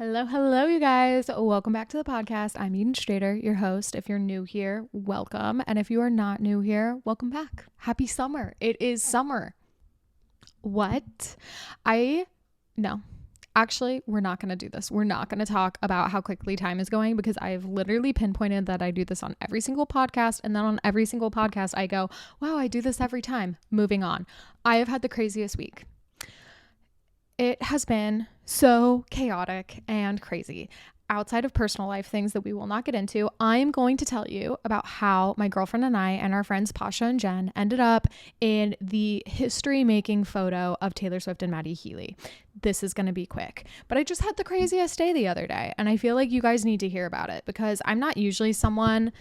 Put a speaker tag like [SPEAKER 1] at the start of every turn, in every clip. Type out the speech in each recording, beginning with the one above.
[SPEAKER 1] Hello, you guys. Welcome back to the podcast. I'm Eden Strader, your host. If you're new here, welcome. And if you are not new here, welcome back. Happy summer. It is summer. What? No. Actually, we're not going to do this. We're not going to talk about how quickly time is going because I've literally pinpointed that I do this on every single podcast. And then on every single podcast, I go, wow, I do this every time. Moving on. I have had the craziest week. It has been so chaotic and crazy. Outside of personal life things that we will not get into, I'm going to tell you about how my girlfriend and I and our friends Pasha and Jen ended up in the history-making photo of Taylor Swift and Maddie Healy. This is going to be quick, but I just had the craziest day the other day, and I feel like you guys need to hear about it because I'm not usually someone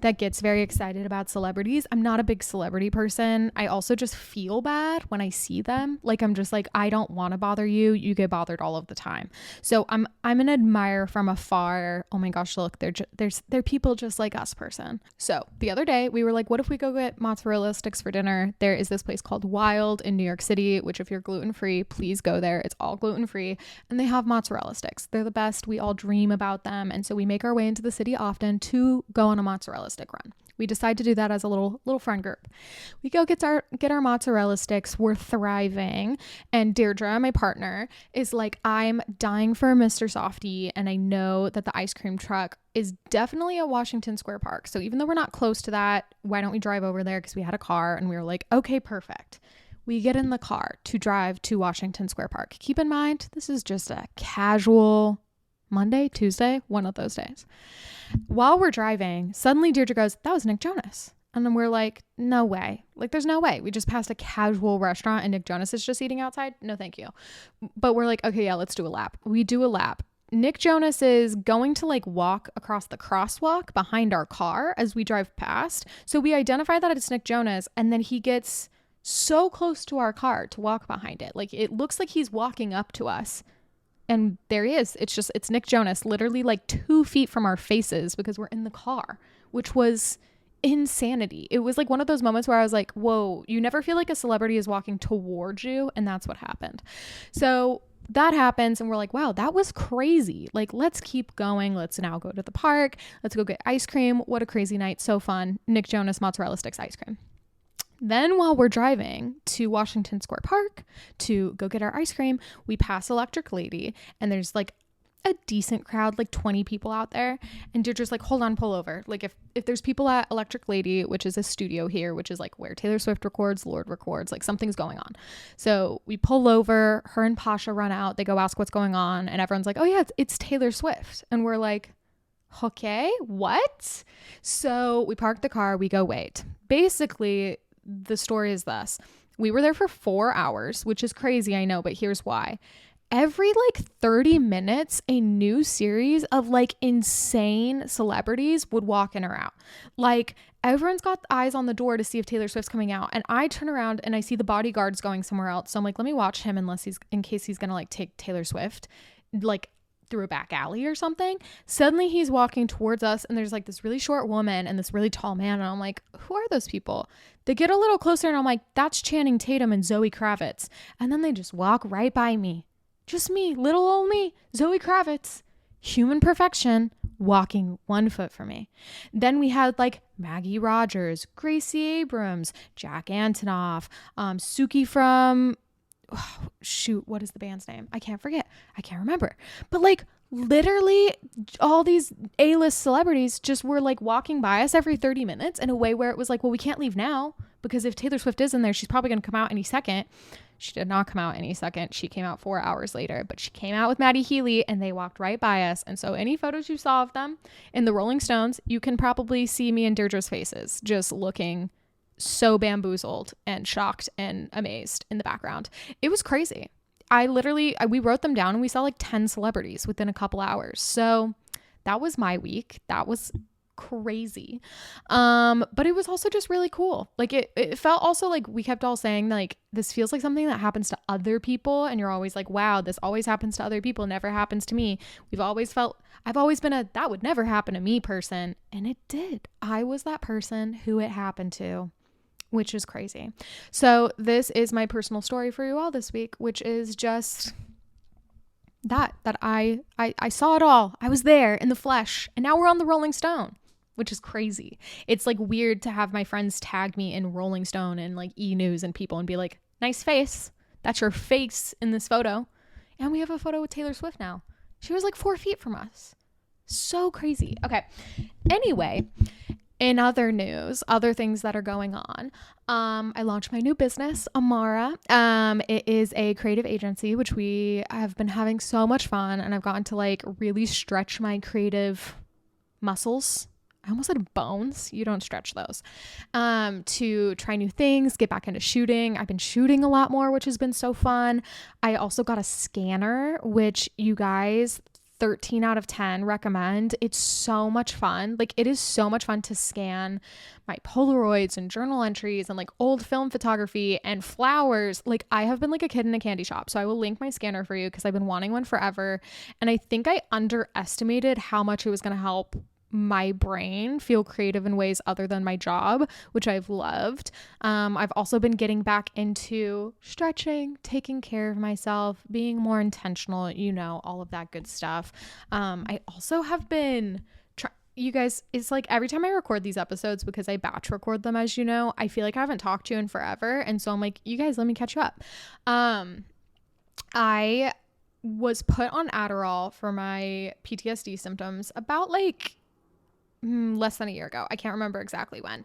[SPEAKER 1] that gets very excited about celebrities. I'm not a big celebrity person. I also just feel bad when I see them. Like, I'm just like, I don't want to bother you. You get bothered all of the time. So I'm an admirer from afar. Oh my gosh, look, they're people just like us person. So the other day we were like, what if we go get mozzarella sticks for dinner? There is this place called Wild in New York City, which if you're gluten-free, please go there. It's all gluten-free and they have mozzarella sticks. They're the best. We all dream about them. And so we make our way into the city often to go on a mozzarella stick run. We decide to do that as a little friend group. We go get our mozzarella sticks. We're thriving. And Deirdre, my partner, is like, I'm dying for a Mr. Softy. And I know that the ice cream truck is definitely at Washington Square Park. So even though we're not close to that, why don't we drive over there? Because we had a car and we were like, okay, perfect. We get in the car to drive to Washington Square Park. Keep in mind, this is just a casual Monday, Tuesday, one of those days. While we're driving, suddenly Deirdre goes, that was Nick Jonas. And then we're like, no way. Like, there's no way. We just passed a casual restaurant and Nick Jonas is just eating outside. No, thank you. But we're like, okay, yeah, let's do a lap. We do a lap. Nick Jonas is going to like walk across the crosswalk behind our car as we drive past. So we identify that it's Nick Jonas, and then he gets so close to our car to walk behind it. Like, it looks like he's walking up to us. And there he is. It's Nick Jonas, literally like 2 feet from our faces because we're in the car, which was insanity. It was like one of those moments where I was like, whoa, you never feel like a celebrity is walking towards you. And that's what happened. So that happens. And we're like, wow, that was crazy. Like, let's keep going. Let's now go to the park. Let's go get ice cream. What a crazy night. So fun. Nick Jonas mozzarella sticks ice cream. Then while we're driving to Washington Square Park to go get our ice cream, we pass Electric Lady and there's like a decent crowd, like 20 people out there. And Deirdre's like, hold on, pull over. Like if there's people at Electric Lady, which is a studio here, which is like where Taylor Swift records, Lorde records, like something's going on. So we pull over, her and Pasha run out. They go ask what's going on. And everyone's like, oh yeah, it's Taylor Swift. And we're like, okay, what? So we park the car, we go wait. Basically, the story is thus. We were there for 4 hours, which is crazy, I know, but here's why. Every like 30 minutes, a new series of like insane celebrities would walk in or out. Like, everyone's got eyes on the door to see if Taylor Swift's coming out. And I turn around and I see the bodyguards going somewhere else. So I'm like, let me watch him in case he's going to like take Taylor Swift, like through a back alley or something. Suddenly he's walking towards us and there's like this really short woman and this really tall man. And I'm like, who are those people? They get a little closer and I'm like, that's Channing Tatum and Zoe Kravitz. And then they just walk right by me. Just me, little old me, Zoe Kravitz, human perfection, walking 1 foot from me. Then we had like Maggie Rogers, Gracie Abrams, Jack Antonoff, Suki from what is the band's name? I can't remember. But like literally all these A-list celebrities just were like walking by us every 30 minutes in a way where it was like, well, we can't leave now because if Taylor Swift is in there, she's probably going to come out any second. She did not come out any second. She came out 4 hours later, but she came out with Maddie Healy and they walked right by us. And so any photos you saw of them in the Rolling Stones, you can probably see me and Deirdre's faces just looking so bamboozled and shocked and amazed in the background. It was crazy. We wrote them down and we saw like 10 celebrities within a couple hours. So that was my week. That was crazy. But it was also just really cool. Like it felt also like we kept all saying like, this feels like something that happens to other people. And you're always like, wow, this always happens to other people. Never happens to me. I've always been that would never happen to me person. And it did. I was that person who it happened to. which is crazy. So this is my personal story for you all this week, which is just that I saw it all. I was there in the flesh, and now we're on the Rolling Stone, which is crazy. It's like weird to have my friends tag me in Rolling Stone and like E! News and people and be like, nice face. That's your face in this photo. And we have a photo with Taylor Swift now. She was like 4 feet from us. So crazy. Okay. Anyway, in other news, other things that are going on, I launched my new business, Amara. It is a creative agency, which we have been having so much fun, and I've gotten to like really stretch my creative muscles. I almost said bones. You don't stretch those. To try new things, get back into shooting. I've been shooting a lot more, which has been so fun. I also got a scanner, which you guys, 13 out of 10 recommend. It's so much fun. Like, it is so much fun to scan my Polaroids and journal entries and like old film photography and flowers. Like, I have been like a kid in a candy shop. So I will link my scanner for you because I've been wanting one forever. And I think I underestimated how much it was going to help my brain feel creative in ways other than my job, which I've loved. I've also been getting back into stretching, taking care of myself, being more intentional, you know, all of that good stuff. I also have been you guys, it's like every time I record these episodes, because I batch record them, as you know, I feel like I haven't talked to you in forever. And so I'm like, you guys, let me catch you up. I was put on Adderall for my PTSD symptoms about like less than a year ago. I can't remember exactly when.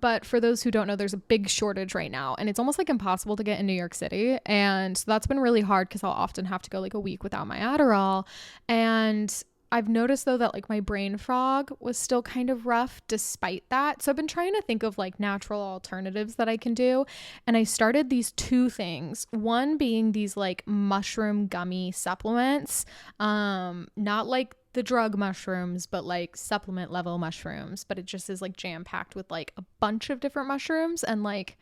[SPEAKER 1] But for those who don't know, there's a big shortage right now, and it's almost like impossible to get in New York City. And so that's been really hard because I'll often have to go like a week without my Adderall. And I've noticed though that like my brain fog was still kind of rough despite that. So I've been trying to think of like natural alternatives that I can do. And I started these 2 things. One being these like mushroom gummy supplements, not like the drug mushrooms, but like supplement level mushrooms, but it just is like jam packed with like a bunch of different mushrooms and like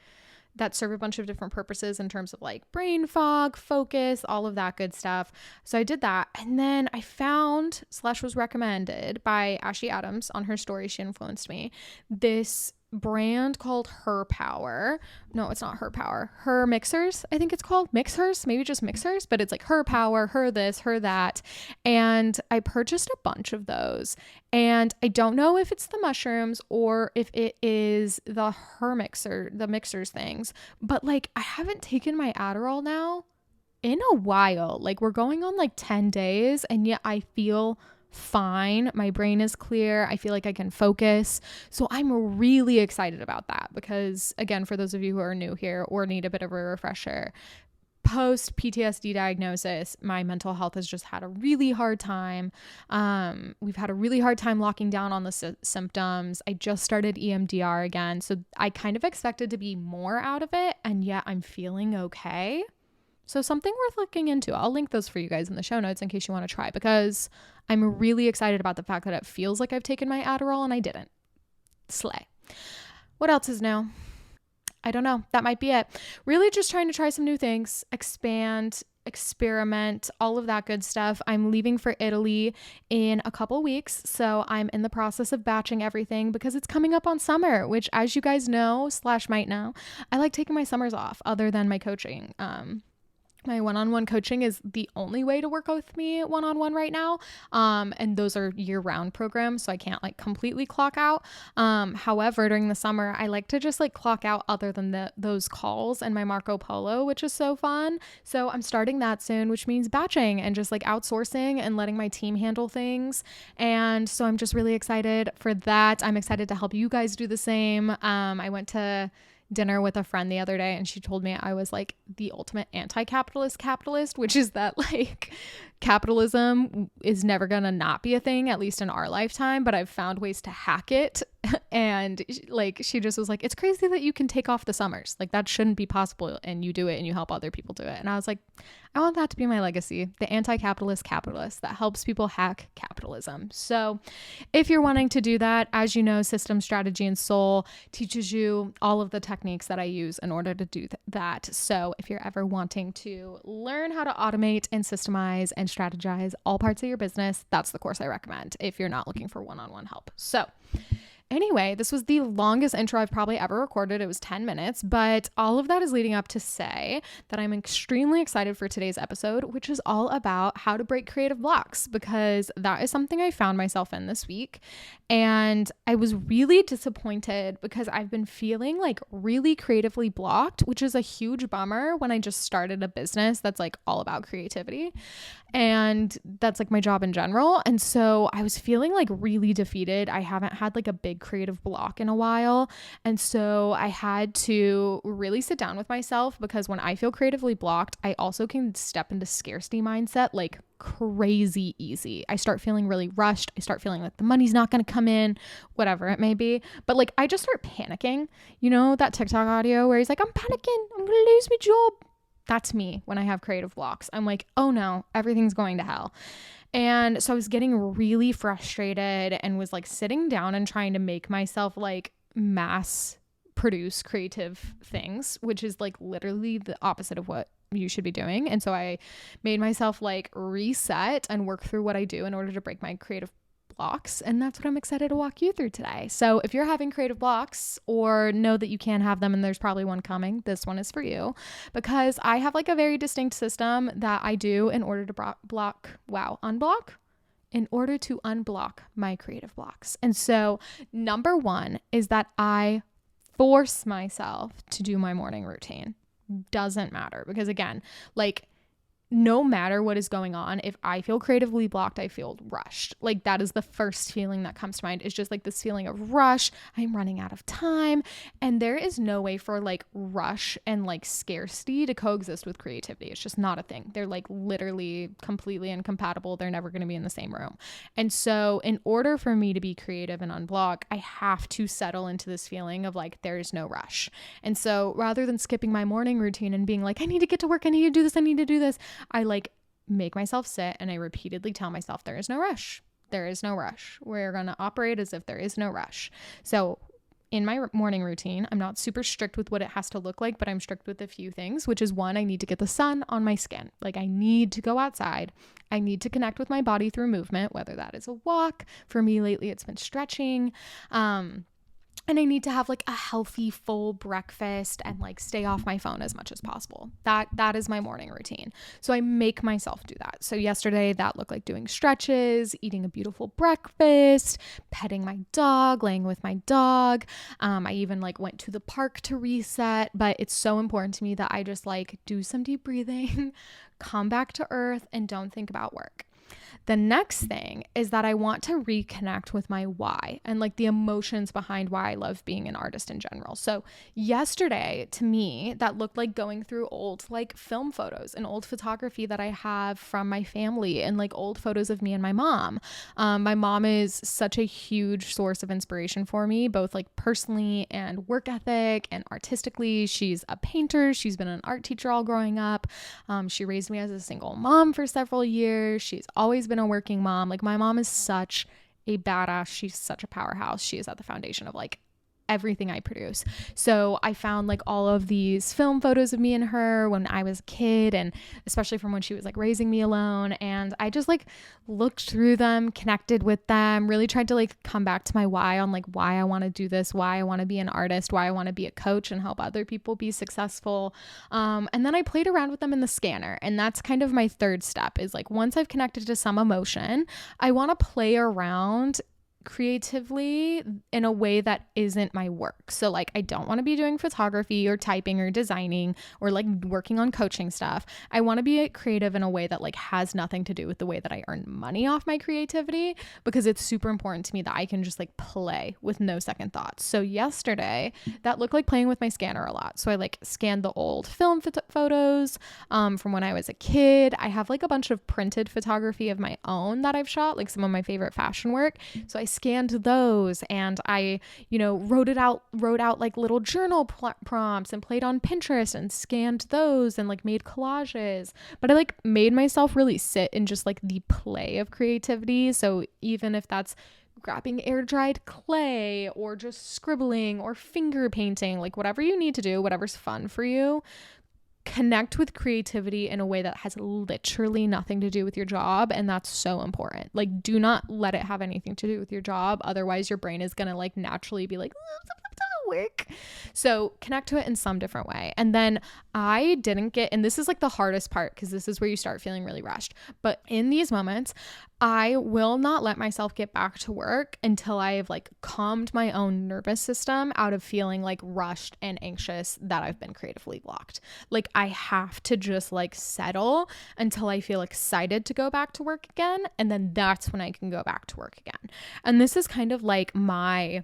[SPEAKER 1] that serve a bunch of different purposes in terms of like brain fog, focus, all of that good stuff. So I did that. And then I found / was recommended by Ashley Adams on her story. She influenced me. This brand called Her Power. No, it's not Her Power. Her Mixers, I think it's called. Mixers, maybe just Mixers, but it's like Her Power, Her this, Her that. And I purchased a bunch of those. And I don't know if it's the mushrooms or if it is the Her Mixer, the Mixers things, but like I haven't taken my Adderall now in a while. Like we're going on like 10 days and yet I feel fine. My brain is clear. I feel like I can focus. So I'm really excited about that because, again, for those of you who are new here or need a bit of a refresher, post PTSD diagnosis, my mental health has just had a really hard time. We've had a really hard time locking down on the symptoms. I just started EMDR again. So I kind of expected to be more out of it, and yet I'm feeling okay. So something worth looking into. I'll link those for you guys in the show notes in case you want to try, because I'm really excited about the fact that it feels like I've taken my Adderall and I didn't. Slay. What else is new? I don't know. That might be it. Really just trying to try some new things, expand, experiment, all of that good stuff. I'm leaving for Italy in a couple weeks. So I'm in the process of batching everything because it's coming up on summer, which, as you guys know / might know, I like taking my summers off other than my coaching. My one-on-one coaching is the only way to work with me one-on-one right now. And those are year-round programs, so I can't like completely clock out. However, during the summer, I like to just like clock out other than those calls and my Marco Polo, which is so fun. So I'm starting that soon, which means batching and just like outsourcing and letting my team handle things. And so I'm just really excited for that. I'm excited to help you guys do the same. I went to dinner with a friend the other day and she told me I was like the ultimate anti-capitalist, which is that like capitalism is never gonna not be a thing, at least in our lifetime, but I've found ways to hack it. And like she just was like, it's crazy that you can take off the summers, like that shouldn't be possible, and you do it and you help other people do it. And I was like, I want that to be my legacy, the anti-capitalist capitalist that helps people hack capitalism. So if you're wanting to do that, as you know, System, Strategy, and Soul teaches you all of the techniques that I use in order to do that. So if you're ever wanting to learn how to automate and systemize and strategize all parts of your business, that's the course I recommend if you're not looking for one-on-one help. So Anyway, this was the longest intro I've probably ever recorded. It was 10 minutes, but all of that is leading up to say that I'm extremely excited for today's episode, which is all about how to break creative blocks, because that is something I found myself in this week. And I was really disappointed because I've been feeling like really creatively blocked, which is a huge bummer when I just started a business that's like all about creativity. And that's like my job in general. And so I was feeling like really defeated. I haven't had like a big creative block in a while. And so I had to really sit down with myself, because when I feel creatively blocked, I also can step into scarcity mindset like crazy easy. I start feeling really rushed. I start feeling like the money's not going to come in, whatever it may be. But like I just start panicking. You know, that TikTok audio where he's like, I'm panicking. I'm going to lose my job. That's me when I have creative blocks. I'm like, oh no, everything's going to hell. And so I was getting really frustrated and was like sitting down and trying to make myself like mass produce creative things, which is like literally the opposite of what you should be doing. And so I made myself like reset and work through what I do in order to break my creative blocks. And that's what I'm excited to walk you through today. So if you're having creative blocks or know that you can have them, and there's probably one coming, this one is for you, because I have like a very distinct system that I do in order to unblock my creative blocks. And so number one is that I force myself to do my morning routine. Doesn't matter, because again, like no matter what is going on, if I feel creatively blocked, I feel rushed. Like that is the first feeling that comes to mind. It's just like this feeling of rush. I'm running out of time. And there is no way for like rush and like scarcity to coexist with creativity. It's just not a thing. They're like literally completely incompatible. They're never going to be in the same room. And so in order for me to be creative and unblock, I have to settle into this feeling of like, there is no rush. And so rather than skipping my morning routine and being like, I need to get to work, I need to do this, I need to do this, I like make myself sit and I repeatedly tell myself there is no rush. There is no rush. We're going to operate as if there is no rush. So in my morning routine, I'm not super strict with what it has to look like, but I'm strict with a few things, which is one, I need to get the sun on my skin. Like I need to go outside. I need to connect with my body through movement, whether that is a walk. For me lately, it's been stretching. And I need to have like a healthy, full breakfast and like stay off my phone as much as possible. That is my morning routine. So I make myself do that. So yesterday that looked like doing stretches, eating a beautiful breakfast, petting my dog, laying with my dog. I even like went to the park to reset, but it's so important to me that I just like do some deep breathing, come back to earth, and don't think about work. The next thing is that I want to reconnect with my why and like the emotions behind why I love being an artist in general. So yesterday to me, that looked like going through old like film photos and old photography that I have from my family and like old photos of me and my mom. My mom is such a huge source of inspiration for me, both like personally and work ethic and artistically. She's a painter. She's been an art teacher all growing up. She raised me as a single mom for several years. She's always been a working mom. Like my mom is such a badass. She's such a powerhouse. She is at the foundation of like everything I produce. So I found like all of these film photos of me and her when I was a kid, and especially from when she was like raising me alone. And I just like looked through them, connected with them, really tried to like come back to my why on like why I want to do this, why I want to be an artist, why I want to be a coach and help other people be successful. And then I played around with them in the scanner. And that's kind of my third step, is like once I've connected to some emotion, I want to play around creatively in a way that isn't my work. So like I don't want to be doing photography or typing or designing or like working on coaching stuff. I want to be creative in a way that like has nothing to do with the way that I earn money off my creativity, because it's super important to me that I can just like play with no second thoughts. So yesterday that looked like playing with my scanner a lot. So I like scanned the old film photos from when I was a kid. I have like a bunch of printed photography of my own that I've shot, like some of my favorite fashion work. So I scanned those and I, wrote out like little journal prompts and played on Pinterest and scanned those and like made collages. But I like made myself really sit in just like the play of creativity. So even if that's grabbing air dried clay or just scribbling or finger painting, like whatever you need to do, whatever's fun for you, connect with creativity in a way that has literally nothing to do with your job. And that's so important. Like, do not let it have anything to do with your job. Otherwise your brain is going to like naturally be like, work. So connect to it in some different way. And then I didn't get, and this is like the hardest part because this is where you start feeling really rushed. But in these moments, I will not let myself get back to work until I have like calmed my own nervous system out of feeling like rushed and anxious that I've been creatively blocked. Like I have to just like settle until I feel excited to go back to work again. And then that's when I can go back to work again. And this is kind of like my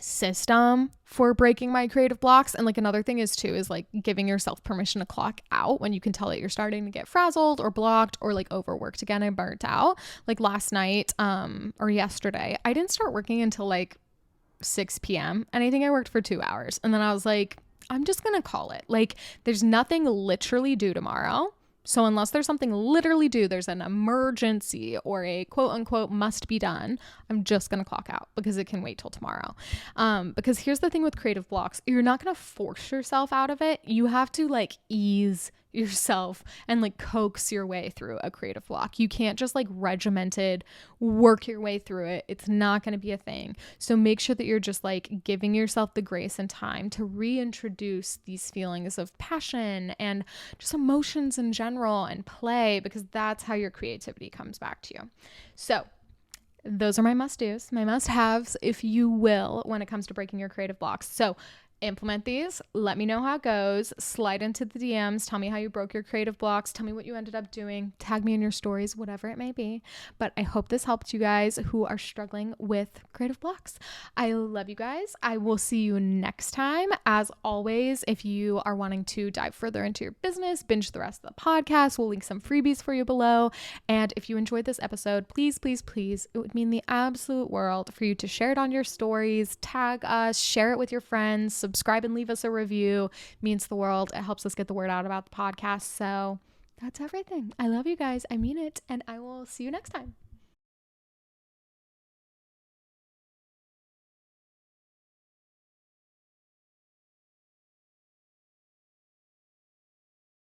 [SPEAKER 1] system for breaking my creative blocks. And like another thing is too is like giving yourself permission to clock out when you can tell that you're starting to get frazzled or blocked or like overworked again and burnt out. Like last night or yesterday, I didn't start working until like 6 p.m. and I think I worked for 2 hours. And then I was like, I'm just gonna call it. Like there's nothing literally due tomorrow. So unless there's something literally due, there's an emergency or a quote unquote must be done, I'm just going to clock out because it can wait till tomorrow. Because here's the thing with creative blocks, you're not going to force yourself out of it. You have to like ease yourself and like coax your way through a creative block. You can't just like regimented work your way through it. It's not going to be a thing. So make sure that you're just like giving yourself the grace and time to reintroduce these feelings of passion and just emotions in general and play, because that's how your creativity comes back to you. So those are my must-dos, my must-haves, if you will, when it comes to breaking your creative blocks. So implement these. Let me know how it goes. Slide into the DMs. Tell me how you broke your creative blocks. Tell me what you ended up doing. Tag me in your stories, whatever it may be. But I hope this helped you guys who are struggling with creative blocks. I love you guys. I will see you next time. As always, if you are wanting to dive further into your business, binge the rest of the podcast, we'll link some freebies for you below. And if you enjoyed this episode, please, please, please, it would mean the absolute world for you to share it on your stories, tag us, share it with your friends, subscribe and leave us a review. It means the world. It helps us get the word out about the podcast. So that's everything. I love you guys. I mean it. And I will see you next time.